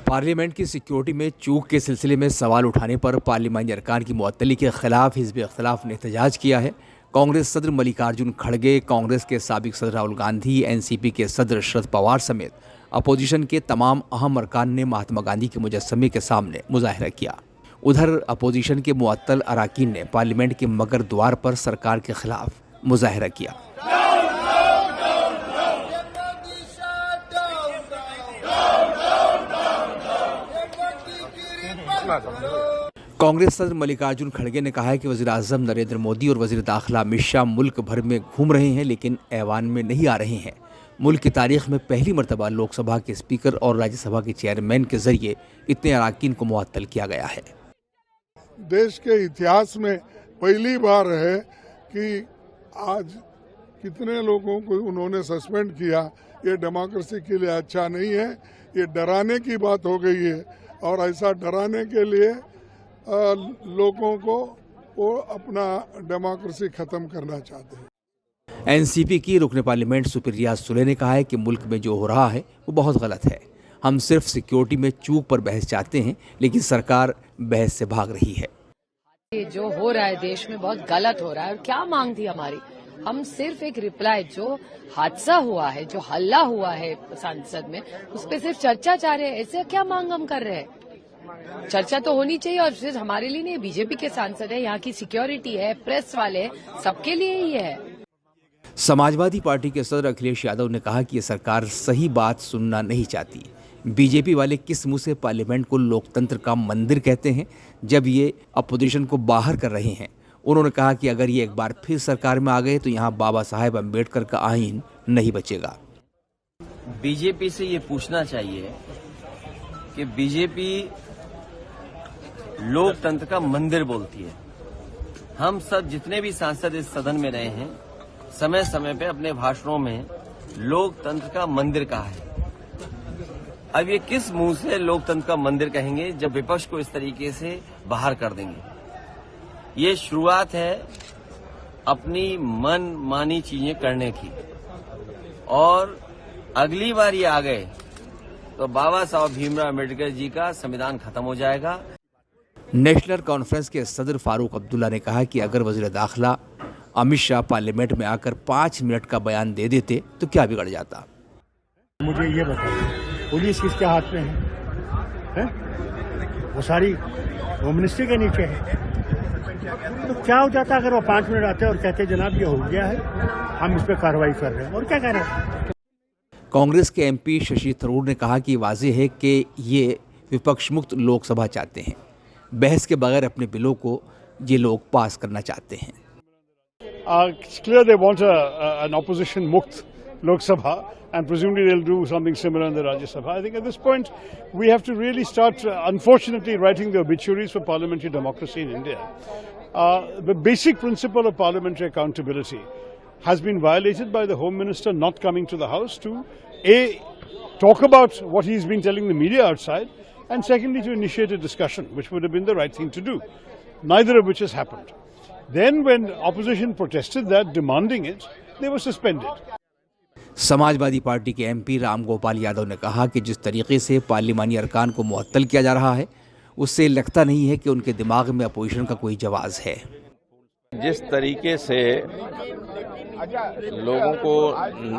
Parliament की security में चूक के सिलसिले में सवाल उठाने पर पार्लियामानी अरकान की मुअत्तली के खिलाफ हिज़्ब इख्तिलाफ ने एहतजाज किया है। कांग्रेस सदर मल्लिकार्जुन खड़गे, कांग्रेस के साबिक सदर राहुल गांधी, एनसीपी के सदर शरद पवार समेत अपोजिशन के तमाम अहम अरकान ने महात्मा गांधी के मुजस्समे के सामने मुजाहिरा किया। उधर अपोजिशन के मुअत्तल अरकान ने पार्लियामेंट के मगर द्वार पर सरकार के खिलाफ मुजाहिरा किया। कांग्रेस सदर मल्लिकार्जुन खड़गे ने कहा है कि वज़ीर आज़म नरेंद्र मोदी और वज़ीर दाखिला अमित शाह मुल्क भर में घूम रहे हैं लेकिन ऐवान में नहीं आ रहे हैं। मुल्क की तारीख में पहली मरतबा लोकसभा के स्पीकर और राज्यसभा के चेयरमैन के जरिए इतने अरकान को मुअत्तल किया गया है। देश के इतिहास में पहली बार है कि आज कितने लोगों को उन्होंने सस्पेंड किया। ये डेमोक्रेसी के लिए अच्छा नहीं है, ये डराने की बात हो गई है और ऐसा डराने के लिए लोगों को वो अपना डेमोक्रेसी खत्म करना चाहते हैं। एनसीपी की रुकन पार्लियामेंट सुप्रिया सुले ने कहा है कि मुल्क में जो हो रहा है वो बहुत गलत है। हम सिर्फ सिक्योरिटी में चूक पर बहस चाहते हैं लेकिन सरकार बहस से भाग रही है। ये जो हो रहा है देश में बहुत गलत हो रहा है। और क्या मांग थी हमारी? हम सिर्फ एक रिप्लाई, जो हादसा हुआ है, जो हल्ला हुआ है संसद में, उस पर सिर्फ चर्चा चाह रहे हैं। ऐसे क्या मांग हम कर रहे हैं? चर्चा तो होनी चाहिए। और सिर्फ हमारे लिए नहीं, बीजेपी के सांसद है, यहाँ की सिक्योरिटी है, प्रेस वाले, सबके लिए ही है। समाजवादी पार्टी के सदर अखिलेश यादव ने कहा कि ये सरकार सही बात सुनना नहीं चाहती। बीजेपी वाले किस मुंह से पार्लियामेंट को लोकतंत्र का मंदिर कहते हैं जब ये अपोजिशन को बाहर कर रहे हैं। उन्होंने कहा कि अगर ये एक बार फिर सरकार में आ गए तो यहाँ बाबा साहेब अम्बेडकर का आईन नहीं बचेगा। बीजेपी से ये पूछना चाहिए कि बीजेपी लोकतंत्र का मंदिर बोलती है। हम सब जितने भी सांसद इस सदन में रहे हैं, समय समय पे अपने भाषणों में लोकतंत्र का मंदिर कहा है। अब ये किस मुंह से लोकतंत्र का मंदिर कहेंगे जब विपक्ष को इस तरीके से बाहर कर देंगे? ये शुरुआत है अपनी मन मानी चीजें करने की, और अगली बार ये आ गए तो बाबा साहब भीमराव अम्बेडकर जी का संविधान खत्म हो जाएगा। नेशनल कॉन्फ्रेंस के सदर फारूक अब्दुल्ला ने कहा कि अगर वज़ीर दाखिला अमित शाह पार्लियामेंट में आकर 5 मिनट का बयान दे देते तो क्या बिगड़ जाता। मुझे ये बताइए, पुलिस किसके हाथ में है? वो सारी होम मिनिस्ट्री के नीचे है। तो क्या हो जाता अगर वो 5 मिनट आते और कहते जनाब ये हो गया है, हम इस पर कार्रवाई कर रहे हैं, और क्या कर रहे हैं? कांग्रेस के एमपी शशि थरूर ने कहा कि वाज़ेह है कि ये विपक्ष मुक्त लोकसभा चाहते हैं। बहस के बगैर अपने बिलों को ये लोग पास करना चाहते हैं। It's clear they want an opposition mukt Lok Sabha, and presumably they'll do something similar in the Rajya Sabha. I think at this point we have to really start, unfortunately, writing the obituaries for parliamentary democracy in India. The basic principle of parliamentary accountability has been violated by the Home Minister not coming to the House to talk about what he's been telling the media outside, and secondly to initiate a discussion, which would have been the right thing to do, neither of which has happened. Then when opposition protested that, demanding it, they were suspended. Samajwadi party के MP Ram Gopal Yadav ने कहा कि जिस तरीके से parliamentary अरकान को मुअत्तल किया जा रहा है उससे लगता नहीं है कि उनके दिमाग में अपोजिशन का कोई जवाब है। जिस तरीके से लोगों को,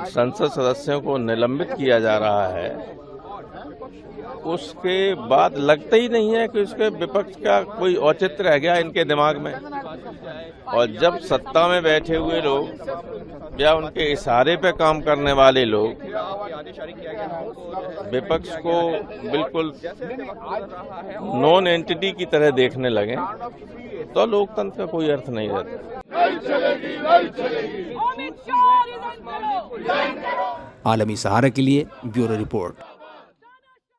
संसद सदस्यों को निलंबित किया जा रहा है, उसके बाद लगता ही नहीं है कि उसके विपक्ष का कोई औचित्य रह गया इनके दिमाग में। और जब सत्ता में बैठे हुए लोग या उनके इशारे पे काम करने वाले लोग विपक्ष को बिल्कुल नॉन एंटिटी की तरह देखने लगे तो लोकतंत्र का कोई अर्थ नहीं रहता। आलमी सहारा के लिए ब्यूरो रिपोर्ट।